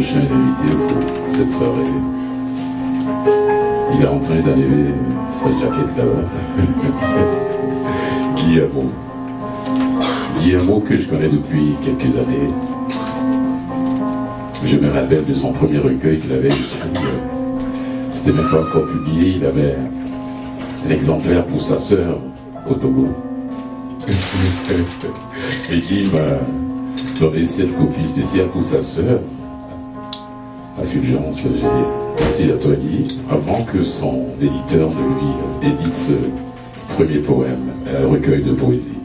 prochain invité pour cette soirée. Il est en train d'enlever sa jaquette là-bas. Guillermo. Guillermo que je connais depuis quelques années. Je me rappelle de son premier recueil qu'il avait écrit. C'était même pas encore publié, il avait un exemplaire pour sa sœur au Togo. Et Guy m'a donné cette copie spéciale pour sa sœur. À Fulgence, j'ai dit merci à toi Guy, avant que son éditeur ne lui édite ce premier poème, un recueil de poésie.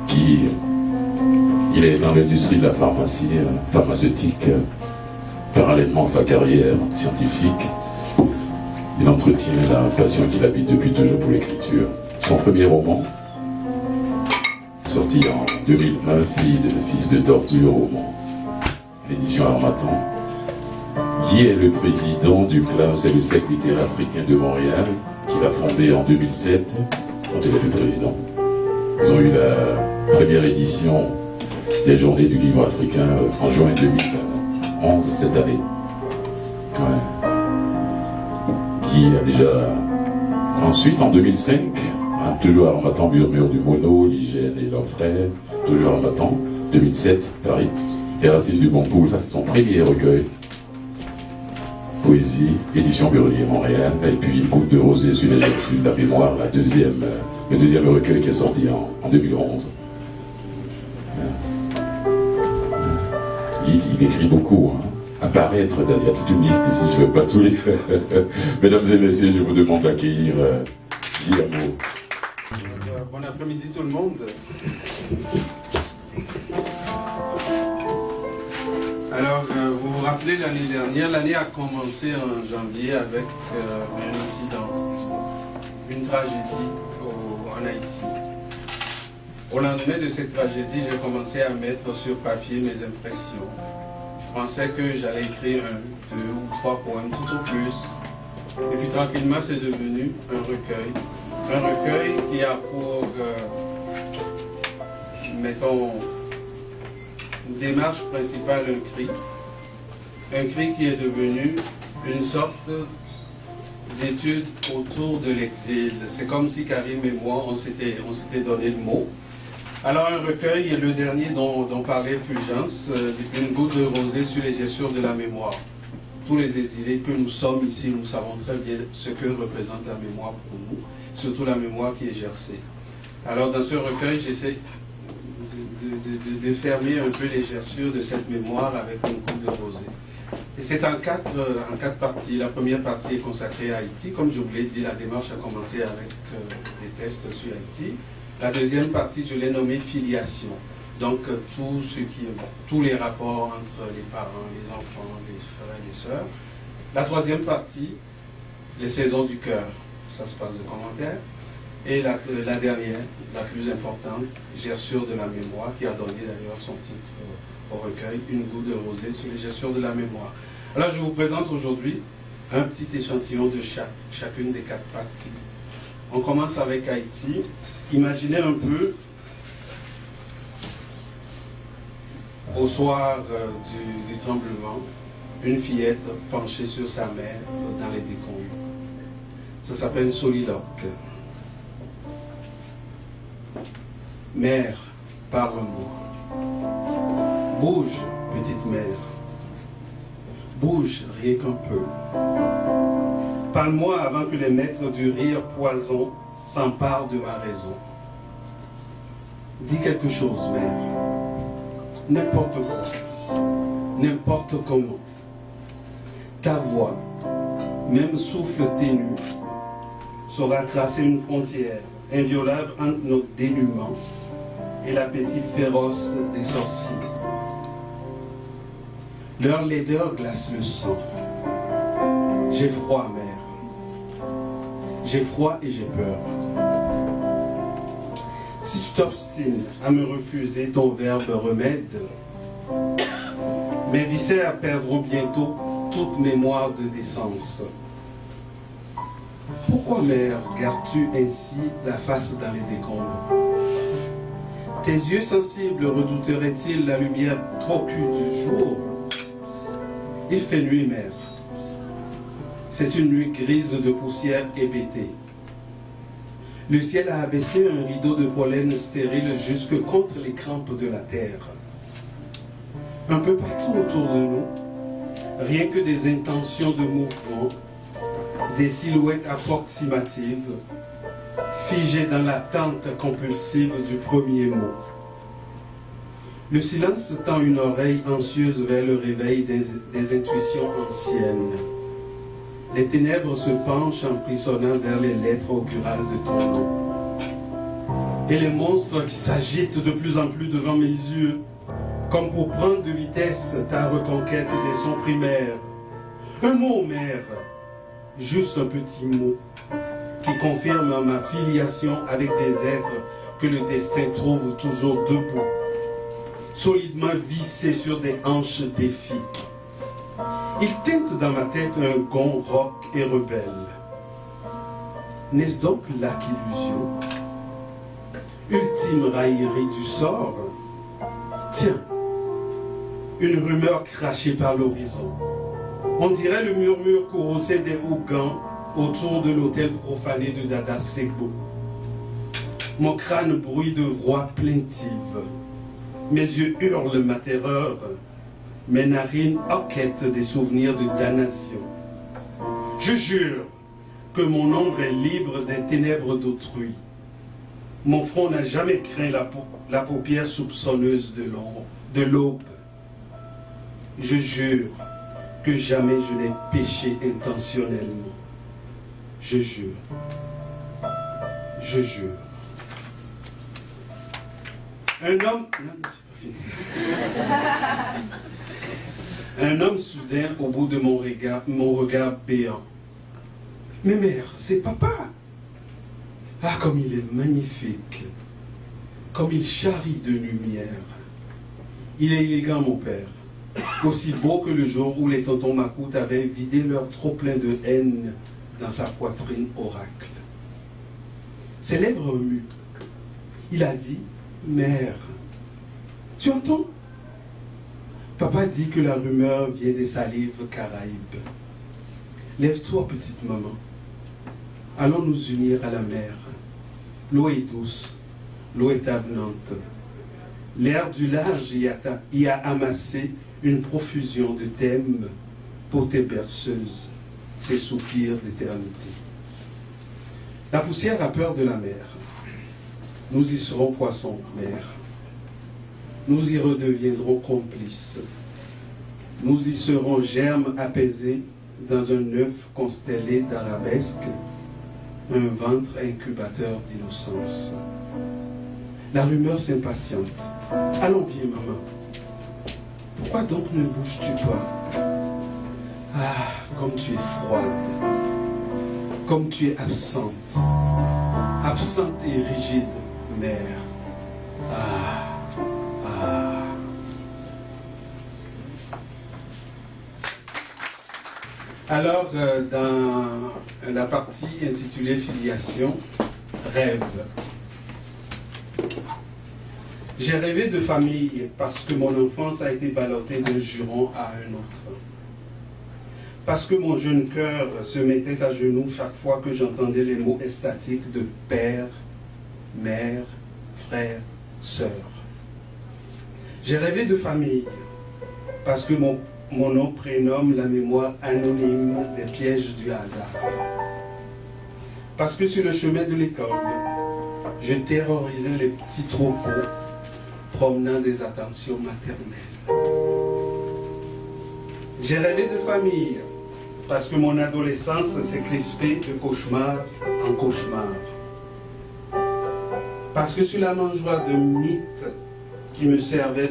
Guy, il est dans l'industrie de la pharmacie, pharmaceutique, parallèlement à sa carrière scientifique. Il entretient la passion qu'il habite depuis toujours pour l'écriture. Son premier roman, sorti en 2001, Fils de tortue roman, l'édition Harmattan. Guy est le président du club, c'est le cercle littéraire africain de Montréal, qu'il a fondé en 2007, quand il était président. Ils ont eu la première édition des Journées du livre africain en juin 2011, cette année. Ouais. Guy a déjà... Ensuite, en 2005, toujours à Harmattan, Murmure du Mono, l'hygiène et l'offret, toujours à Harmattan. 2007, Paris. Les Racines du Bonpoul, ça c'est son premier recueil. Poésie, édition Burlier Montréal, et puis Goutte de rosée sur les jeunes de la mémoire, le deuxième recueil qui est sorti en 2011. Il écrit beaucoup, hein. Apparaître, il y a toute une liste ici, je ne vais pas tous les... Mesdames et messieurs, je vous demande d'accueillir Guillermo. Bon après-midi tout le monde. Alors, vous vous rappelez l'année dernière, l'année a commencé en janvier avec un incident, une tragédie en Haïti. Au lendemain de cette tragédie, j'ai commencé à mettre sur papier mes impressions. Je pensais que j'allais écrire 1, 2 ou 3 poèmes, tout au plus. Et puis tranquillement, c'est devenu un recueil. Un recueil qui a pour, mettons, démarche principale un cri. Un cri qui est devenu une sorte d'étude autour de l'exil. C'est comme si Karim et moi, on s'était donné le mot. Alors un recueil, le dernier dont parlait Fulgence, une goutte de rosée sur les gessures de la mémoire. Tous les exilés que nous sommes ici, nous savons très bien ce que représente la mémoire pour nous, surtout la mémoire qui est gercée. Alors dans ce recueil, j'essaie de fermer un peu les gerçures de cette mémoire avec une goutte de rosée. Et c'est en quatre parties. La première partie est consacrée à Haïti. Comme je vous l'ai dit, la démarche a commencé avec des tests sur Haïti. La deuxième partie, je l'ai nommée filiation. Donc tous les rapports entre les parents, les enfants, les frères et les sœurs. La troisième partie, les saisons du cœur. Ça se passe de commentaires. Et la dernière, la plus importante, gerçure de la mémoire, qui a donné d'ailleurs son titre au recueil, une goutte de rosée sur les gerçures de la mémoire. Alors je vous présente aujourd'hui un petit échantillon de chacune des 4 parties. On commence avec Haïti. Imaginez un peu, au soir du tremblement, une fillette penchée sur sa mère dans les décombres. Ça s'appelle Soliloque. Mère, parle-moi. Bouge, petite mère. Bouge, rien qu'un peu. Parle-moi avant que les maîtres du rire poison s'emparent de ma raison. Dis quelque chose, mère. N'importe quoi. N'importe comment. Ta voix, même souffle ténu, saura tracer une frontière inviolable entre notre dénuement et l'appétit féroce des sorciers. Leur laideur glace le sang. J'ai froid, mère. J'ai froid et j'ai peur. Si tu t'obstines à me refuser ton verbe remède, mes viscères perdront bientôt toute mémoire de décence. Pourquoi, mère, gardes-tu ainsi la face dans les décombres? Tes yeux sensibles redouteraient-ils la lumière trop crue du jour? Il fait nuit, mère. C'est une nuit grise de poussière hébétée. Le ciel a abaissé un rideau de pollen stérile jusque contre les crampes de la terre. Un peu partout autour de nous, rien que des intentions de mouvement, des silhouettes approximatives, figées dans l'attente compulsive du premier mot. Le silence tend une oreille anxieuse vers le réveil des intuitions anciennes. Les ténèbres se penchent en frissonnant vers les lettres augurales de ton nom. Et les monstres qui s'agitent de plus en plus devant mes yeux, comme pour prendre de vitesse ta reconquête des sons primaires. Un mot, mère, juste un petit mot, qui confirme ma filiation avec des êtres que le destin trouve toujours debout, solidement vissés sur des hanches défies. Il tinte dans ma tête un gond rock et rebelle. N'est-ce donc là qu'illusion? Ultime raillerie du sort? Tiens, une rumeur crachée par l'horizon. On dirait le murmure courroucé des Ougans autour de l'hôtel profané de Dada Sebo. Mon crâne bruit de voix plaintives. Mes yeux hurlent ma terreur. Mes narines hoquettent des souvenirs de damnation. Je jure que mon ombre est libre des ténèbres d'autrui. Mon front n'a jamais craint la paupière soupçonneuse de l'aube. Je jure que jamais je n'ai péché intentionnellement. Je jure. Je jure. Un homme... Un homme soudain au bout de mon regard béant. Mais mère, c'est papa. Ah, comme il est magnifique. Comme il charrie de lumière. Il est élégant, mon père. Aussi beau que le jour où les tontons macoutes avaient vidé leur trop-plein de haine dans sa poitrine oracle. Ses lèvres remuent. Il a dit, mère, tu entends? Papa dit que la rumeur vient des salives caraïbes. Lève-toi, petite maman. Allons nous unir à la mer. L'eau est douce, l'eau est avenante. L'air du large y a amassé une profusion de thèmes pour tes berceuses, ces soupirs d'éternité. La poussière a peur de la mer. Nous y serons poissons, mère. Nous y redeviendrons complices. Nous y serons germes apaisés dans un œuf constellé d'arabesques, un ventre incubateur d'innocence. La rumeur s'impatiente. Allons bien, maman. Pourquoi donc ne bouges-tu pas? Ah, comme tu es froide. Comme tu es absente. Absente et rigide, mère. Ah. Alors, dans la partie intitulée Filiation, rêve. J'ai rêvé de famille parce que mon enfance a été ballottée d'un juron à un autre. Parce que mon jeune cœur se mettait à genoux chaque fois que j'entendais les mots extatiques de père, mère, frère, sœur. J'ai rêvé de famille parce que mon nom prénomme la mémoire anonyme des pièges du hasard. Parce que sur le chemin de l'école, je terrorisais les petits troupeaux promenant des attentions maternelles. J'ai rêvé de famille parce que mon adolescence s'est crispée de cauchemar en cauchemar. Parce que sur la mangeoire de mythes qui me servait...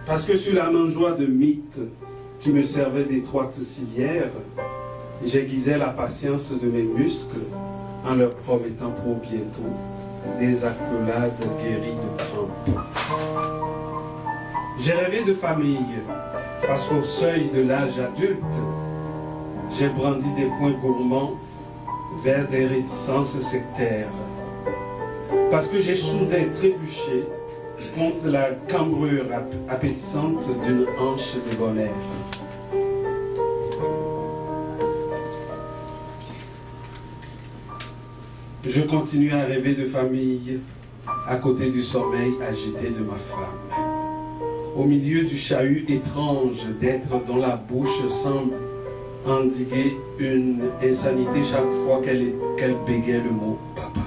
Parce que sur la mangeoire de mythes qui me servait d'étroite civière, j'aiguisais la patience de mes muscles en leur promettant pour bientôt des accolades guéries de crampes. J'ai rêvé de famille parce qu'au seuil de l'âge adulte, j'ai brandi des poings gourmands vers des réticences sectaires. Parce que j'ai soudain trébuché contre la cambrure appétissante d'une hanche de bonheur. Je continue à rêver de famille à côté du sommeil agité de ma femme. Au milieu du chahut étrange d'être dont la bouche semble endiguer une insanité chaque fois qu'elle bégaye le mot « papa ».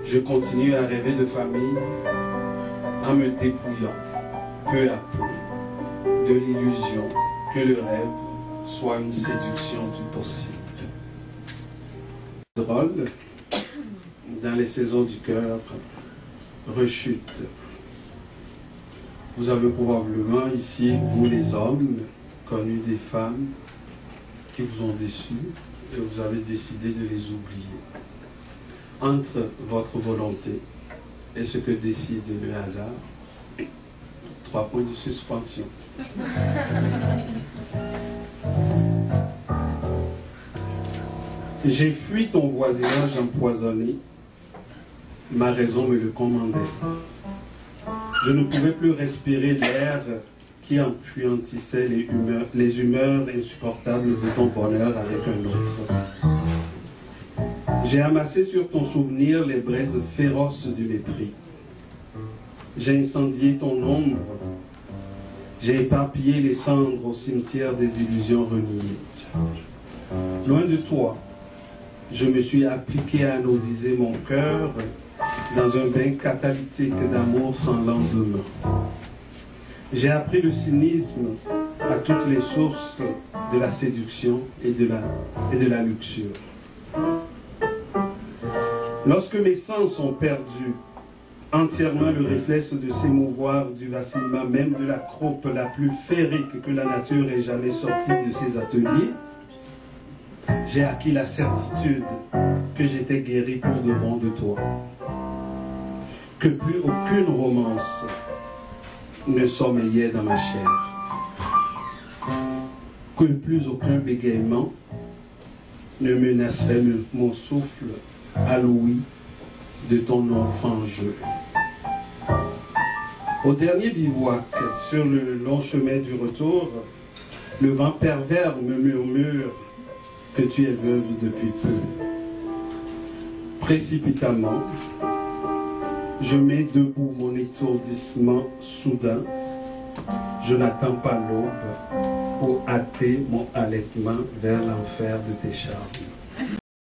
Je continue à rêver de famille en me dépouillant peu à peu de l'illusion que le rêve soit une séduction du possible. Drôle, dans les saisons du cœur, rechute. Vous avez probablement ici, vous les hommes, connu des femmes qui vous ont déçus et vous avez décidé de les oublier. Entre votre volonté et ce que décide le hasard, 3 points de suspension. J'ai fui ton voisinage empoisonné, ma raison me le commandait. Je ne pouvais plus respirer l'air qui empuantissait les humeurs insupportables de ton bonheur avec un autre. J'ai amassé sur ton souvenir les braises féroces du mépris. J'ai incendié ton ombre. J'ai éparpillé les cendres au cimetière des illusions reniées. Loin de toi, je me suis appliqué à anodiser mon cœur dans un bain catalytique d'amour sans lendemain. J'ai appris le cynisme à toutes les sources de la séduction et de la luxure. Lorsque mes sens ont perdu entièrement le réflexe de s'émouvoir du vacillement même de la croupe la plus féerique que la nature ait jamais sortie de ses ateliers, j'ai acquis la certitude que j'étais guéri pour de bon de toi. Que plus aucune romance ne sommeillait dans ma chair. Que plus aucun bégaiement ne menacerait mon souffle à l'ouïe de ton enfant jeu. Au dernier bivouac, sur le long chemin du retour, le vent pervers me murmure que tu es veuve depuis peu. Précipitamment, je mets debout mon étourdissement soudain. Je n'attends pas l'aube pour hâter mon allaitement vers l'enfer de tes charmes.